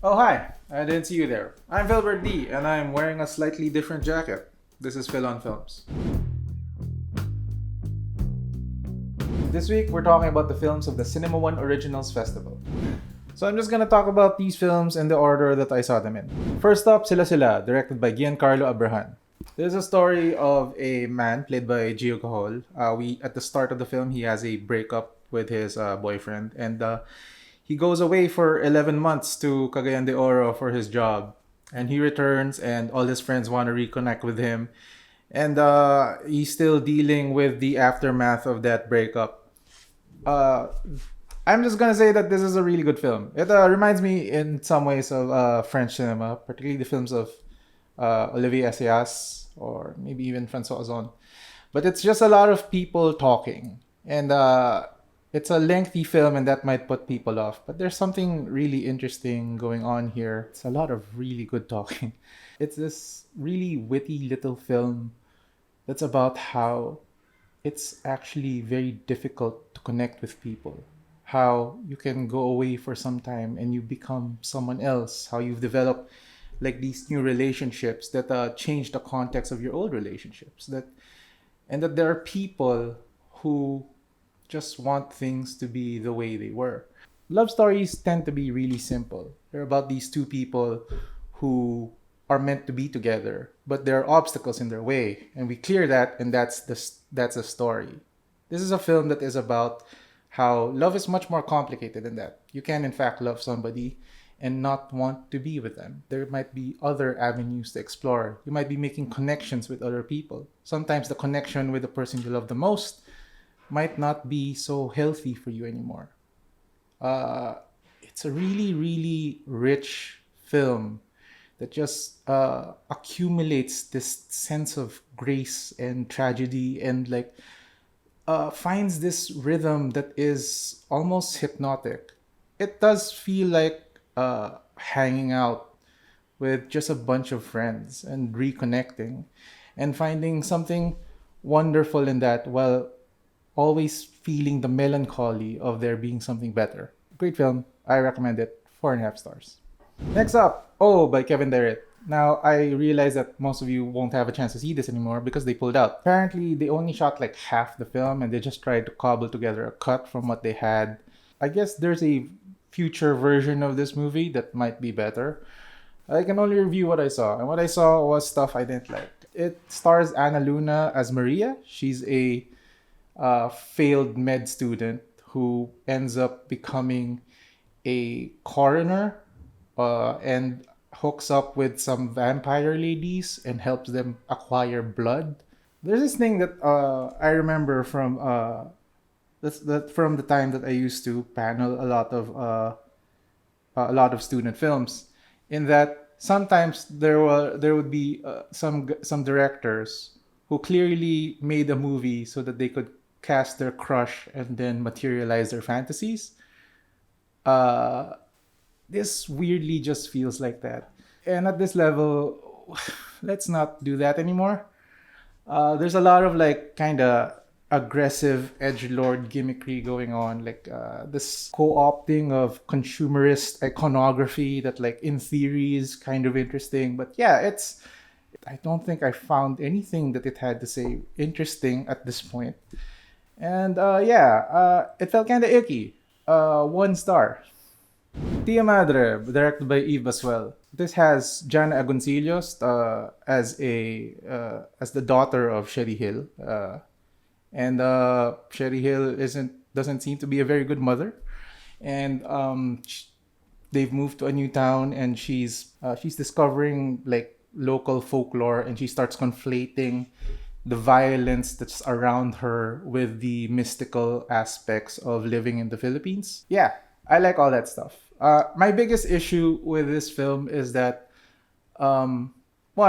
Oh, hi. I didn't see you there. I'm Filbert D, and I'm wearing a slightly different jacket. This is Phil on Films. This week, we're talking about the films of the Cinema One Originals Festival. So I'm just gonna talk about these films in the order that I saw them in. First up, Sila Sila, directed by Giancarlo Abrahan. This is a story of a man played by Gio Cahol. At the start of the film, he has a breakup with his boyfriend, and he goes away for 11 months to Cagayan de Oro for his job. And he returns, and all his friends want to reconnect with him. And he's still dealing with the aftermath of that breakup. I'm just gonna say that this is a really good film. It reminds me in some ways of French cinema, particularly the films of Olivier Assayas or maybe even François Ozon. But it's just a lot of people talking, and it's a lengthy film, and that might put people off. But there's something really interesting going on here. It's a lot of really good talking. It's this really witty little film that's about how it's actually very difficult to connect with people. How you can go away for some time and you become someone else. How you've developed like these new relationships that change the context of your old relationships. And that there are people who just want things to be the way they were. Love stories tend to be really simple. They're about these two people who are meant to be together, but there are obstacles in their way, and we clear that, and that's a story. This is a film that is about how love is much more complicated than that. You can in fact love somebody and not want to be with them. There might be other avenues to explore. You might be making connections with other people. Sometimes the connection with the person you love the most might not be so healthy for you anymore. It's a really, really rich film that just accumulates this sense of grace and tragedy, and finds this rhythm that is almost hypnotic. It does feel like hanging out with just a bunch of friends and reconnecting and finding something wonderful in that, while always feeling the melancholy of there being something better. Great film. I recommend it. 4.5 stars. Next up, Oh by Kevin Derritt. Now, I realize that most of you won't have a chance to see this anymore because they pulled out. Apparently, they only shot like half the film, and they just tried to cobble together a cut from what they had. I guess there's a future version of this movie that might be better. I can only review what I saw, and what I saw was stuff I didn't like. It stars Anna Luna as Maria. She's a failed med student who ends up becoming a coroner, and hooks up with some vampire ladies and helps them acquire blood. There's this thing that I remember from from the time that I used to panel a lot of student films, in that sometimes there would be some directors who clearly made a movie so that they could cast their crush and then materialize their fantasies. Uh, this weirdly just feels like that. And at this level, let's not do that anymore. There's a lot of like kind of aggressive edgelord gimmickry going on, like this co-opting of consumerist iconography that, like, in theory is kind of interesting, but yeah, I don't think I found anything that it had to say interesting at this point. And it felt kind of icky. 1 star. Tia Madre, directed by Eve Baswell. This has Jana Agoncillos as the daughter of Sherry Hill, and Sherry Hill doesn't seem to be a very good mother, and they've moved to a new town, and she's discovering like local folklore, and she starts conflating the violence that's around her with the mystical aspects of living in the Philippines. Yeah, I like all that stuff. My biggest issue with this film is that, one,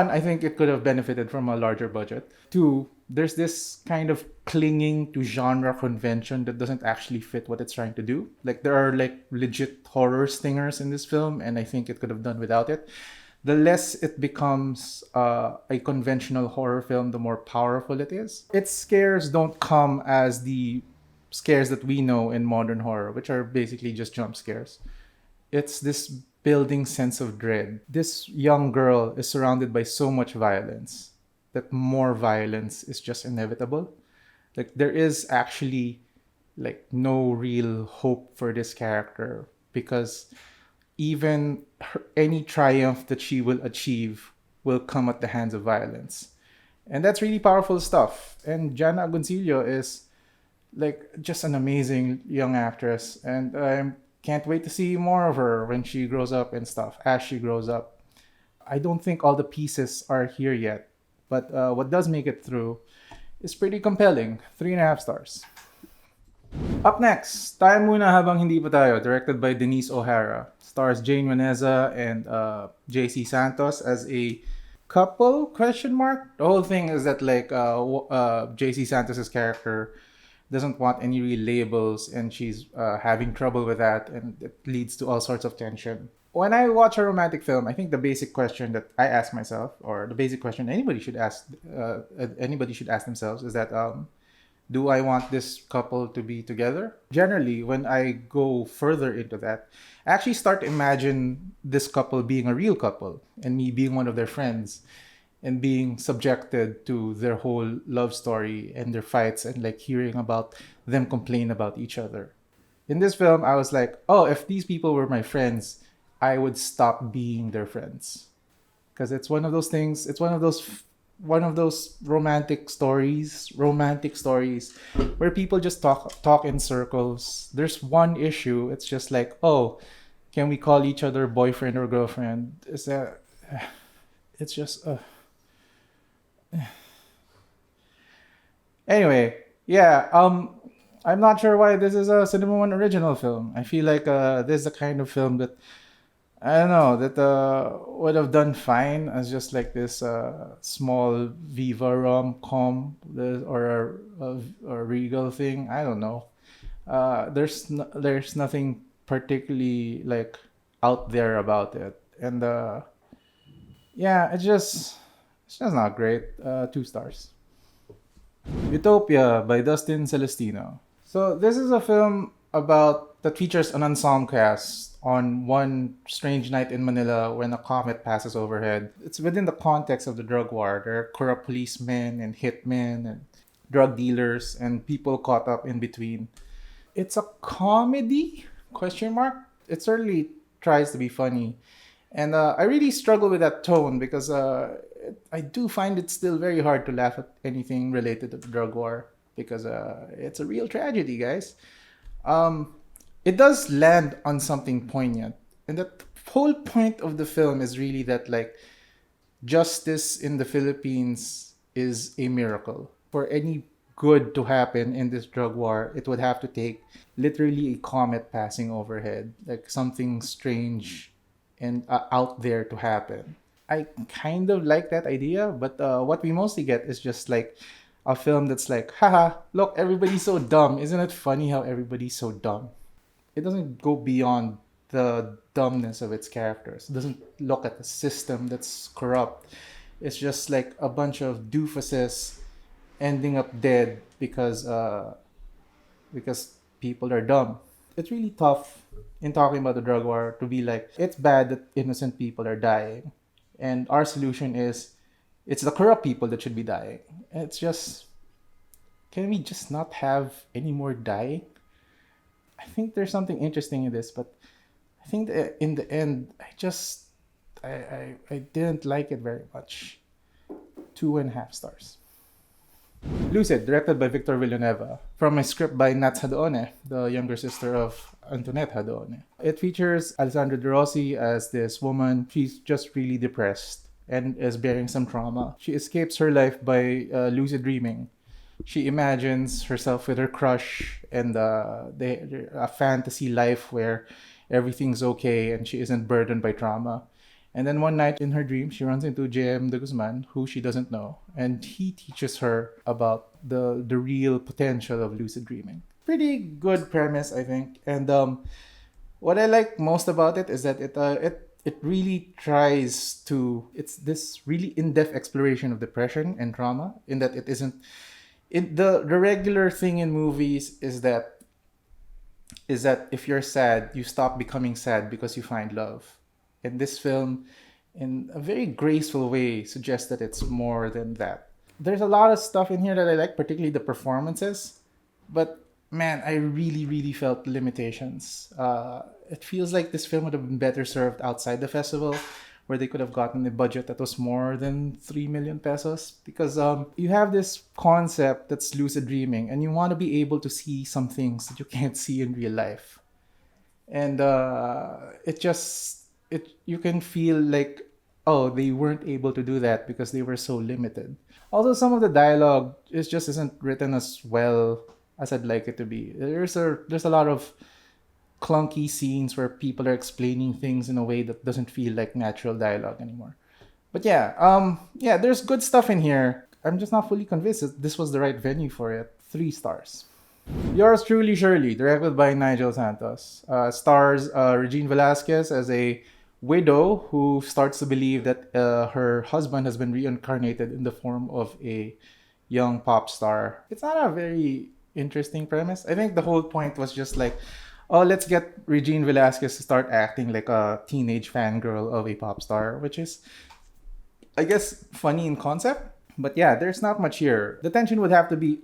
I think it could have benefited from a larger budget. Two, there's this kind of clinging to genre convention that doesn't actually fit what it's trying to do. Like, there are like legit horror stingers in this film, and I think it could have done without it. The less it becomes a conventional horror film, the more powerful it is. Its scares don't come as the scares that we know in modern horror, which are basically just jump scares. It's this building sense of dread. This young girl is surrounded by so much violence that more violence is just inevitable. Like there is actually like no real hope for this character because any triumph that she will achieve will come at the hands of violence. And that's really powerful stuff. And Jana Agoncillo is like just an amazing young actress, and I can't wait to see more of her when she grows up and stuff. As she grows up, I don't think all the pieces are here yet, but what does make it through is pretty compelling. 3.5 stars. Up next, Tayo Muna Habang Hindi Pa Tayo, directed by Denise O'Hara. Stars Jane Maneza and JC Santos as a couple, question mark. The whole thing is that like JC Santos's character doesn't want any real labels, and she's having trouble with that, and it leads to all sorts of tension. When I watch a romantic film, I think the basic question that I ask myself, or the basic question anybody should ask themselves, is that do I want this couple to be together? Generally, when I go further into that, I actually start to imagine this couple being a real couple and me being one of their friends and being subjected to their whole love story and their fights and like hearing about them complain about each other. In this film, I was like, oh, if these people were my friends, I would stop being their friends. Because it's one of those things, it's one of those romantic stories where people just talk in circles. There's one issue. It's just like, oh, can we call each other boyfriend or girlfriend? Is that? It's just. Anyway, yeah. I'm not sure why this is a Cinema One original film. I feel like this is the kind of film that I don't know that would have done fine as just like this small Viva rom-com or a Regal thing. I don't know. There's nothing particularly like out there about it, and yeah, it's just not great. 2 stars. Utopia by Dustin Celestino. So this is a film that features an ensemble cast on one strange night in Manila when a comet passes overhead. It's within the context of the drug war. There are corrupt policemen and hitmen and drug dealers and people caught up in between. It's a comedy? Question mark. It certainly tries to be funny. And I really struggle with that tone because I do find it still very hard to laugh at anything related to the drug war because it's a real tragedy, guys. It does land on something poignant. And the whole point of the film is really that like justice in the Philippines is a miracle. For any good to happen in this drug war, it would have to take literally a comet passing overhead, like something strange and out there to happen. I kind of like that idea, but what we mostly get is just like a film that's like, haha, look, everybody's so dumb. Isn't it funny how everybody's so dumb? It doesn't go beyond the dumbness of its characters. It doesn't look at the system that's corrupt. It's just like a bunch of doofuses ending up dead because people are dumb. It's really tough in talking about the drug war to be like, it's bad that innocent people are dying. And our solution is, it's the corrupt people that should be dying. It's just, can we just not have any more dying? I think there's something interesting in this, but I think that in the end, I didn't like it very much. 2.5 stars. Lucid, directed by Victor Villanueva, from a script by Nats Hadoone, the younger sister of Antoinette Hadoone. It features Alessandra De Rossi as this woman. She's just really depressed and is bearing some trauma. She escapes her life by lucid dreaming. She imagines herself with her crush and a fantasy life where everything's okay and she isn't burdened by trauma. And then one night in her dream, she runs into J.M. de Guzman, who she doesn't know. And he teaches her about the real potential of lucid dreaming. Pretty good premise, I think. And what I like most about it is that it really tries to... It's this really in-depth exploration of depression and trauma, in that it isn't... The regular thing in movies is that if you're sad, you stop becoming sad because you find love. And this film, in a very graceful way, suggests that it's more than that. There's a lot of stuff in here that I like, particularly the performances. But man, I really, really felt limitations. It feels like this film would have been better served outside the festival, where they could have gotten a budget that was more than 3 million pesos. Because you have this concept that's lucid dreaming, and you want to be able to see some things that you can't see in real life. And it you can feel like, oh, they weren't able to do that because they were so limited. Although some of the dialogue is just isn't written as well as I'd like it to be. There's a lot of clunky scenes where people are explaining things in a way that doesn't feel like natural dialogue anymore. But yeah, there's good stuff in here. I'm just not fully convinced that this was the right venue for it. 3 stars. Yours truly, Shirley, directed by Nigel Santos. Stars Regine Velasquez as a widow who starts to believe that her husband has been reincarnated in the form of a young pop star. It's not a very interesting premise. I think the whole point was just like, oh, let's get Regine Velasquez to start acting like a teenage fangirl of a pop star, which is, I guess, funny in concept. But yeah, there's not much here. The tension would have to be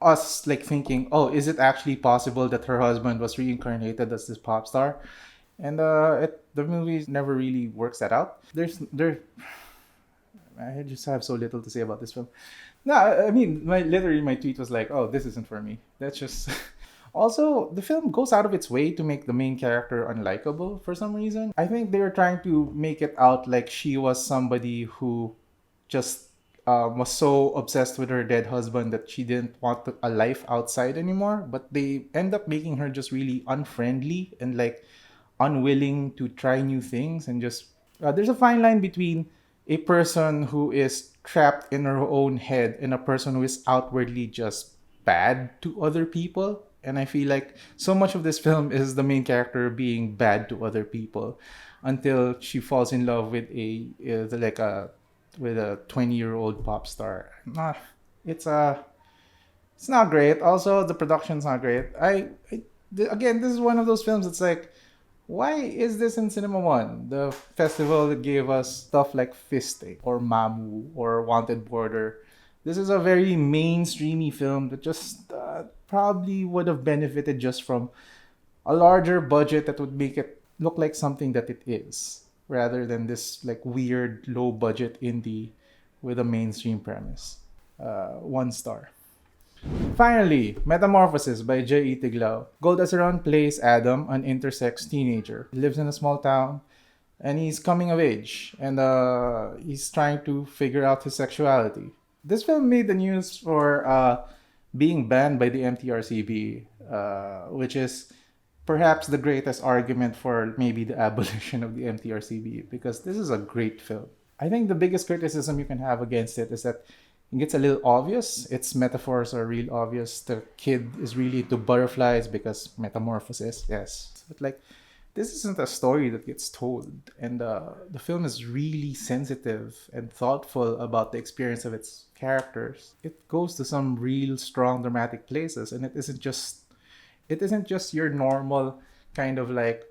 us like thinking, oh, is it actually possible that her husband was reincarnated as this pop star? And the movie never really works that out. I just have so little to say about this film. No, I mean, literally my tweet was like, oh, this isn't for me. That's just. Also, the film goes out of its way to make the main character unlikable for some reason. I think they were trying to make it out like she was somebody who just was so obsessed with her dead husband that she didn't want a life outside anymore. But they end up making her just really unfriendly and like unwilling to try new things. And just there's a fine line between a person who is trapped in her own head and a person who is outwardly just bad to other people. And I feel like so much of this film is the main character being bad to other people until she falls in love with a 20-year-old pop star. It's not great. Also, the production's not great. Again, this is one of those films that's like, why is this in Cinema One? The festival that gave us stuff like Fiste or Mamu or Wanted Border. This is a very mainstreamy film that just probably would have benefited just from a larger budget that would make it look like something that it is, rather than this like weird low budget indie with a mainstream premise. 1 star. Finally, Metamorphosis by J.E. Tiglao. Gold Asaron plays Adam, an intersex teenager. He lives in a small town and he's coming of age and he's trying to figure out his sexuality. This film made the news for being banned by the MTRCB, which is perhaps the greatest argument for maybe the abolition of the MTRCB, because this is a great film. I think the biggest criticism you can have against it is that it gets a little obvious. Its metaphors are real obvious. The kid is really into butterflies because metamorphosis, yes. But like, this isn't a story that gets told. And the film is really sensitive and thoughtful about the experience of its characters. It goes to some real strong dramatic places, and it isn't just your normal kind of like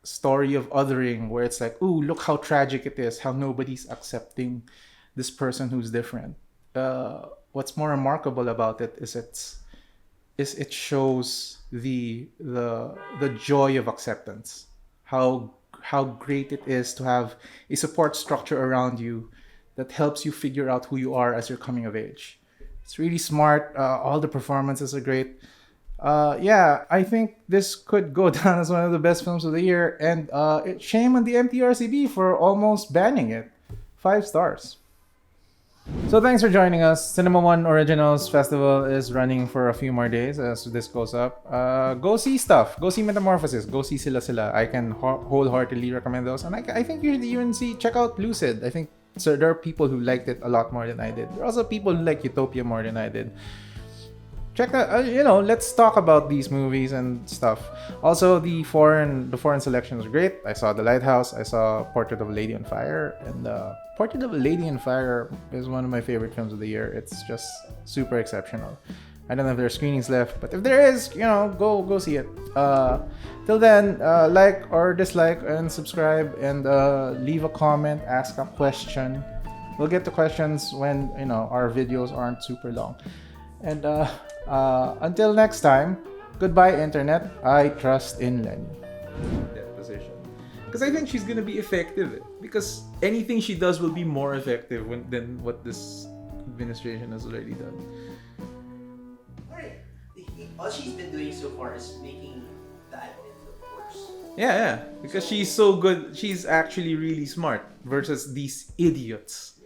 story of othering where it's like, ooh, look how tragic it is, how nobody's accepting this person who's different. What's more remarkable about it is it shows the joy of acceptance, how great it is to have a support structure around you that helps you figure out who you are as you're coming of age. It's really smart. All the performances are great. Yeah, I think this could go down as one of the best films of the year, and shame on the MTRCB for almost banning it. 5 stars. So thanks for joining us. Cinema One Originals Festival is running for a few more days as this goes up. Go see stuff. Go see Metamorphosis. Go see Sila Sila. I can wholeheartedly recommend those. And I think you should even check out Lucid. I think there are people who liked it a lot more than I did. There are also people who like Utopia more than I did. Check that. Let's talk about these movies and stuff. Also, the foreign selection was great. I saw The Lighthouse. I saw Portrait of a Lady on Fire, and Portrait of a Lady on Fire is one of my favorite films of the year. It's just super exceptional. I don't know if there are screenings left, but if there is, go see it. Till then, like or dislike and subscribe and leave a comment, ask a question. We'll get to questions when our videos aren't super long. And until next time, goodbye internet. I trust in Lenny. That position. Because I think she's gonna be effective. Because anything she does will be more effective than what this administration has already done. Alright. All she's been doing so far is making the admin look worse. Yeah. Because she's so good. She's actually really smart versus these idiots.